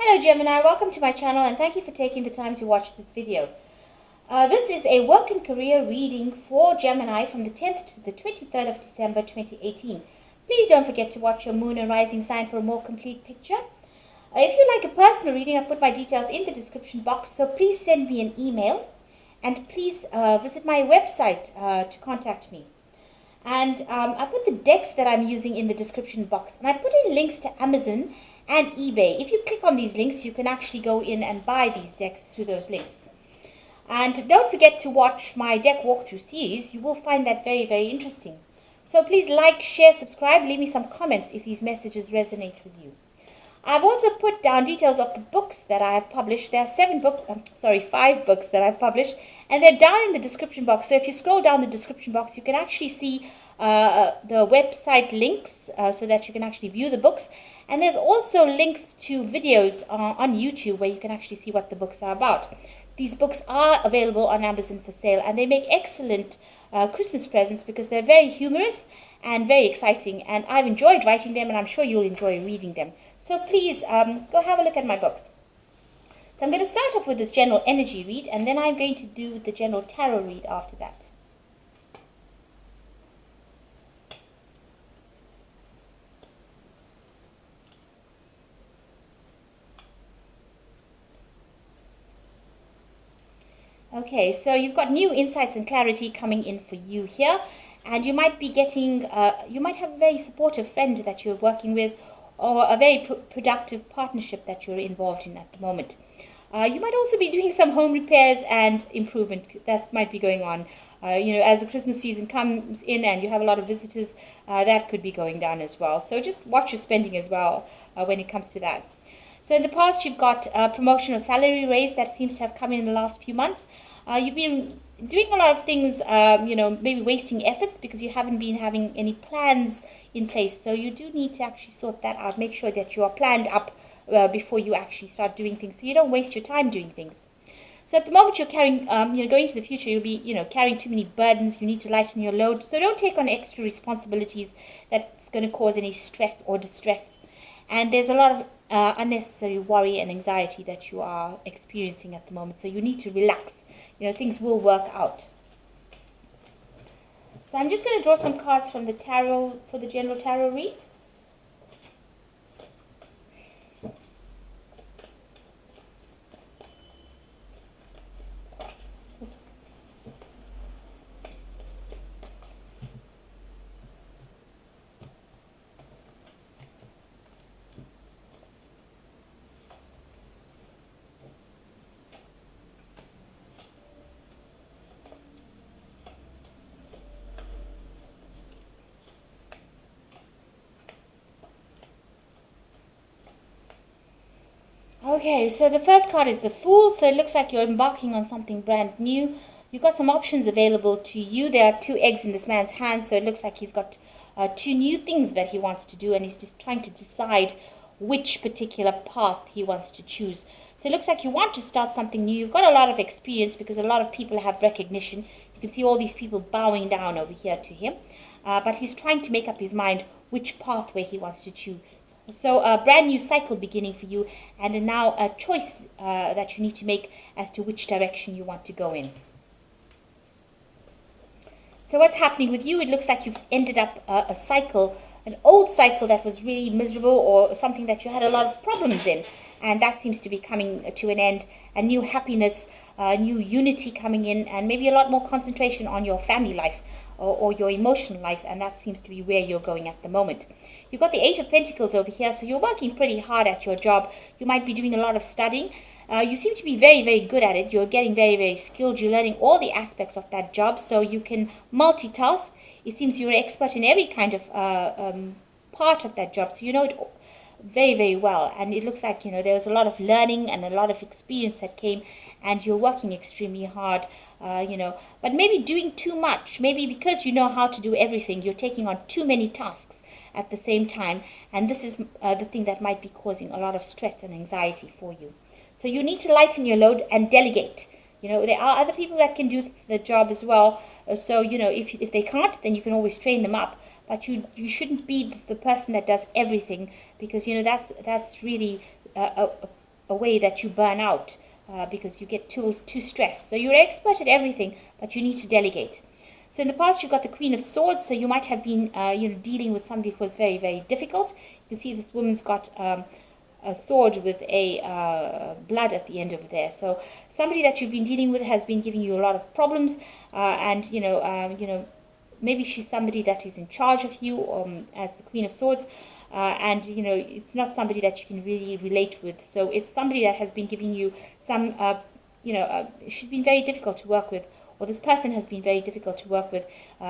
Hello Gemini, welcome to my channel and thank you for taking the time to watch this video. This is a work and career reading for Gemini from the 10th to the 23rd of December 2018. Please don't forget to watch your moon and rising sign for a more complete picture. If you like a personal reading, I've put my details in the description box, so please send me an email and please visit my website to contact me. And I put the decks that I'm using in the description box, and I put in links to Amazon and eBay. If you click on these links, you can actually go in and buy these decks through those links. And don't forget to watch my deck walkthrough series. You will find that very, very interesting. So please like, share, subscribe, leave me some comments if these messages resonate with you. I've also put down details of the books that I have published. There are 5 books that I've published, and they're down in the description box. So if you scroll down the description box, you can actually see the website links so that you can actually view the books. And there's also links to videos on YouTube where you can actually see what the books are about. These books are available on Amazon for sale, and they make excellent Christmas presents because they're very humorous and very exciting. And I've enjoyed writing them, and I'm sure you'll enjoy reading them. So please go have a look at my books. So I'm going to start off with this general energy read, and then I'm going to do the general tarot read after that. Okay, so you've got new insights and clarity coming in for you here, and you might be getting, you might have a very supportive friend that you're working with, or a very productive partnership that you're involved in at the moment. You might also be doing some home repairs and improvement that might be going on. As the Christmas season comes in and you have a lot of visitors, that could be going down as well. So just watch your spending as well when it comes to that. So in the past, you've got a promotion or salary raise that seems to have come in the last few months. You've been doing a lot of things, maybe wasting efforts because you haven't been having any plans in place. So you do need to actually sort that out. Make sure that you are planned up before you actually start doing things, so you don't waste your time doing things. So at the moment you're carrying, going to the future, you'll be, carrying too many burdens. You need to lighten your load. So don't take on extra responsibilities that's going to cause any stress or distress. And there's a lot of unnecessary worry and anxiety that you are experiencing at the moment. So you need to relax. Things will work out. So I'm just going to draw some cards from the tarot for the general tarot read. Oops. Okay, so the first card is the Fool. So it looks like you're embarking on something brand new. You've got some options available to you. There are 2 eggs in this man's hand, so it looks like he's got 2 new things that he wants to do, and he's just trying to decide which particular path he wants to choose. So it looks like you want to start something new. You've got a lot of experience because a lot of people have recognition. You can see all these people bowing down over here to him, but he's trying to make up his mind which pathway he wants to choose. So a brand new cycle beginning for you, and now a choice that you need to make as to which direction you want to go in. So what's happening with you? It looks like you've ended up a cycle, an old cycle that was really miserable, or something that you had a lot of problems in, and that seems to be coming to an end. A new happiness, new unity coming in, and maybe a lot more concentration on your family life or your emotional life, and that seems to be where you're going at the moment. You've got the 8 of Pentacles over here, so you're working pretty hard at your job. You might be doing a lot of studying. You seem to be very, very good at it. You're getting very, very skilled. You're learning all the aspects of that job, so you can multitask. It seems you're an expert in every kind of part of that job, so you know it very, very well. And it looks like, there was a lot of learning and a lot of experience that came, and you're working extremely hard, but maybe doing too much. Maybe because you know how to do everything, you're taking on too many tasks at the same time, and this is the thing that might be causing a lot of stress and anxiety for you. So you need to lighten your load and delegate. There are other people that can do the job as well. So, if they can't, then you can always train them up. But you shouldn't be the person that does everything, because that's really a way that you burn out because you get too stressed. So you're an expert at everything, but you need to delegate. So in the past, you've got the Queen of Swords, so you might have been dealing with somebody who was very, very difficult. You can see this woman's got a sword with a blood at the end over there. So somebody that you've been dealing with has been giving you a lot of problems, and maybe she's somebody that is in charge of you as the Queen of Swords, and it's not somebody that you can really relate with. So it's somebody that has been giving you some, she's been very difficult to work with, or this person has been very difficult to work with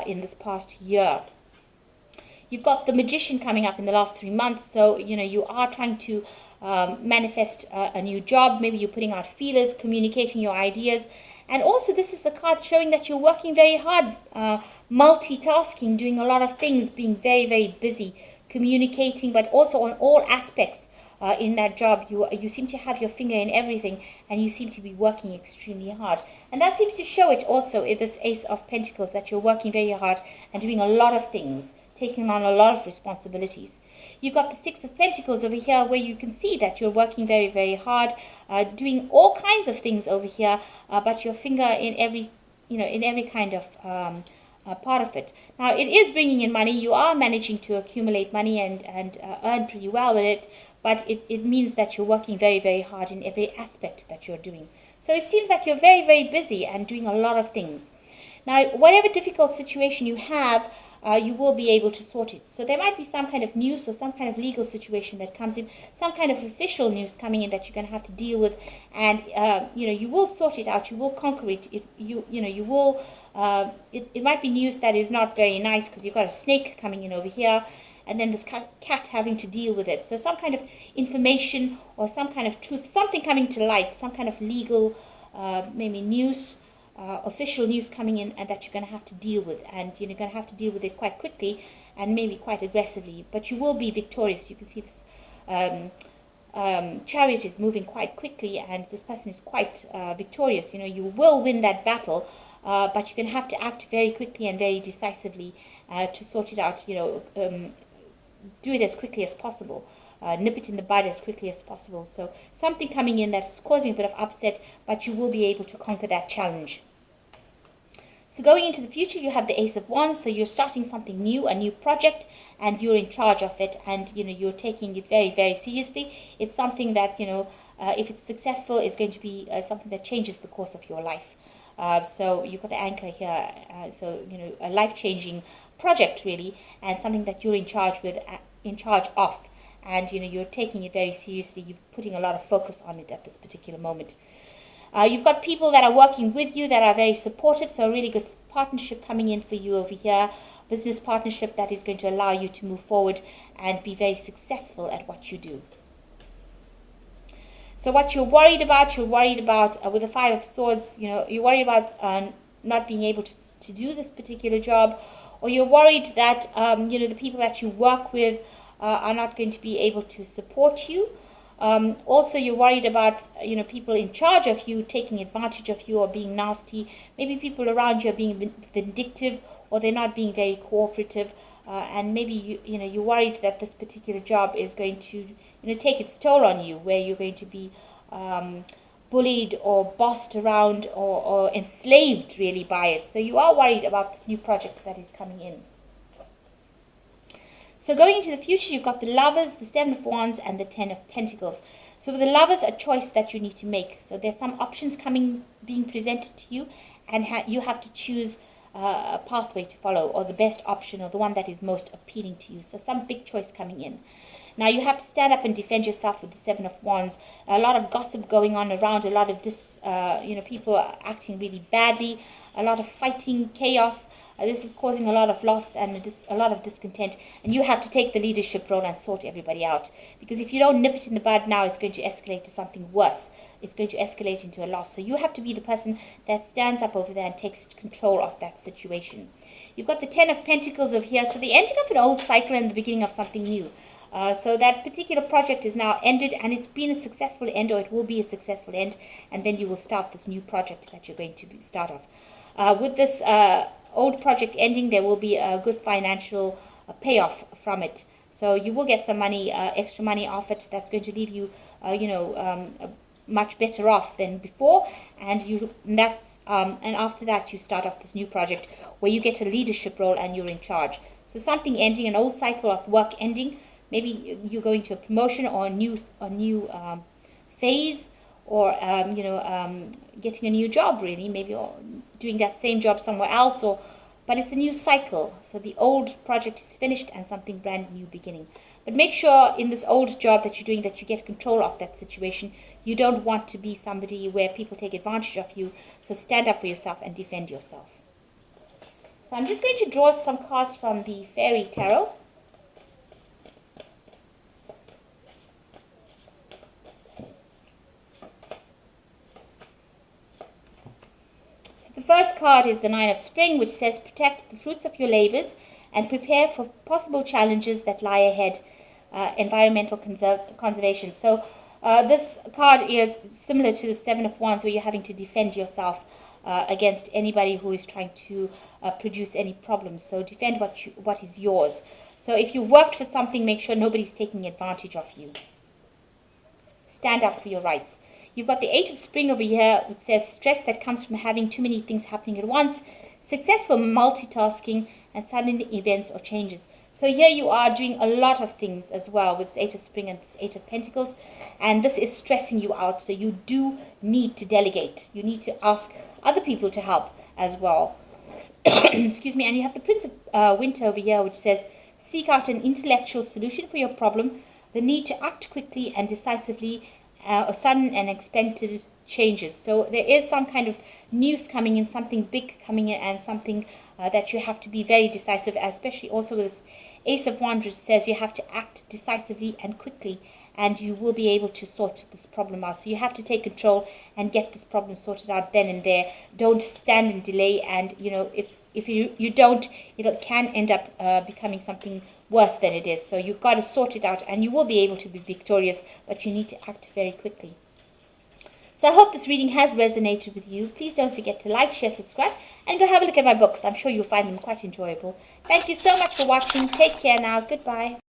in this past year. You've got the Magician coming up in the last 3 months, so you are trying to manifest a new job. Maybe you're putting out feelers, communicating your ideas, and also this is the card showing that you're working very hard, multitasking, doing a lot of things, being very, very busy, communicating, but also on all aspects in that job. You seem to have your finger in everything, and you seem to be working extremely hard. And that seems to show it also in this Ace of Pentacles, that you're working very hard and doing a lot of things, taking on a lot of responsibilities. You've got the Six of Pentacles over here, where you can see that you're working very, very hard, doing all kinds of things over here, but your finger in every, in every kind of part of it. Now, it is bringing in money. You are managing to accumulate money and earn pretty well with it, but it means that you're working very, very hard in every aspect that you're doing. So it seems like you're very, very busy and doing a lot of things. Now, whatever difficult situation you have, you will be able to sort it. So there might be some kind of news or some kind of legal situation that comes in, some kind of official news coming in that you're going to have to deal with, and you will sort it out. You will conquer it. You will. It might be news that is not very nice because you've got a snake coming in over here, and then this cat having to deal with it. So some kind of information or some kind of truth, something coming to light, some kind of legal, maybe news. Official news coming in, and that you're going to have to deal with, and you're going to have to deal with it quite quickly and maybe quite aggressively, but you will be victorious. You can see this chariot is moving quite quickly, and this person is quite victorious. You will win that battle, but you're going to have to act very quickly and very decisively to sort it out. Do it as quickly as possible. Nip it in the bud as quickly as possible. So something coming in that's causing a bit of upset, but you will be able to conquer that challenge. So going into the future, you have the Ace of Wands. So you're starting something new, a new project, and you're in charge of it, and you're taking it very, very seriously. It's something that if it's successful, is going to be something that changes the course of your life. So you've got the anchor here. So a life-changing project really, and something that you're in charge of. And you're taking it very seriously. You're putting a lot of focus on it at this particular moment. You've got people that are working with you that are very supportive, so a really good partnership coming in for you over here. Business partnership that is going to allow you to move forward and be very successful at what you do. So what you're worried about with the Five of Swords, you're worried about not being able to do this particular job, or you're worried that the people that you work with are not going to be able to support you. Also, you're worried about people in charge of you taking advantage of you or being nasty. Maybe people around you are being vindictive, or they're not being very cooperative. And maybe you're worried that this particular job is going to take its toll on you, where you're going to be bullied or bossed around or enslaved really by it. So you are worried about this new project that is coming in. So going into the future, you've got the Lovers, the Seven of Wands, and the Ten of Pentacles. So with the Lovers, a choice that you need to make. So there's some options being presented to you, and you have to choose a pathway to follow, or the best option, or the one that is most appealing to you. So some big choice coming in. Now you have to stand up and defend yourself with the Seven of Wands. A lot of gossip going on around, a lot of people are acting really badly, a lot of fighting, chaos. This is causing a lot of loss and a lot of discontent, and you have to take the leadership role and sort everybody out. Because if you don't nip it in the bud now, it's going to escalate to something worse. It's going to escalate into a loss. So you have to be the person that stands up over there and takes control of that situation. You've got the Ten of Pentacles over here. So the ending of an old cycle and the beginning of something new. So that particular project is now ended, and it's been a successful end, or it will be a successful end, and then you will start this new project that you're going to start off. With this old project ending, there will be a good financial payoff from it. So you will get some money, extra money off it. That's going to leave you, much better off than before. And after that, you start off this new project where you get a leadership role and you're in charge. So something ending, an old cycle of work ending. Maybe you're going to a promotion or a new phase, or getting a new job, really. Maybe you're doing that same job somewhere else, but it's a new cycle. So the old project is finished and something brand new beginning. But make sure in this old job that you're doing that you get control of that situation. You don't want to be somebody where people take advantage of you. So stand up for yourself and defend yourself. So I'm just going to draw some cards from the Fairy Tarot. The first card is the Nine of Spring, which says protect the fruits of your labors and prepare for possible challenges that lie ahead, environmental conservation. So this card is similar to the Seven of Wands, where you're having to defend yourself against anybody who is trying to produce any problems. So defend what is yours. So if you worked for something, make sure nobody's taking advantage of you. Stand up for your rights. You've got the Eight of Spring over here, which says stress that comes from having too many things happening at once, successful multitasking, and sudden events or changes. So here you are doing a lot of things as well with this Eight of Spring and this Eight of Pentacles, and this is stressing you out. So you do need to delegate. You need to ask other people to help as well. Excuse me. And you have the Prince of Winter over here, which says seek out an intellectual solution for your problem, the need to act quickly and decisively, or sudden and unexpected changes. So there is some kind of news coming in, something big coming in, and something that you have to be very decisive, especially also with this Ace of Wands, which says you have to act decisively and quickly, and you will be able to sort this problem out. So you have to take control and get this problem sorted out then and there. Don't stand and delay, and if you don't, it can end up becoming something worse than it is. So you've got to sort it out, and you will be able to be victorious, but you need to act very quickly. So I hope this reading has resonated with you. Please don't forget to like, share, subscribe, and go have a look at my books. I'm sure you'll find them quite enjoyable. Thank you so much for watching. Take care now. Goodbye.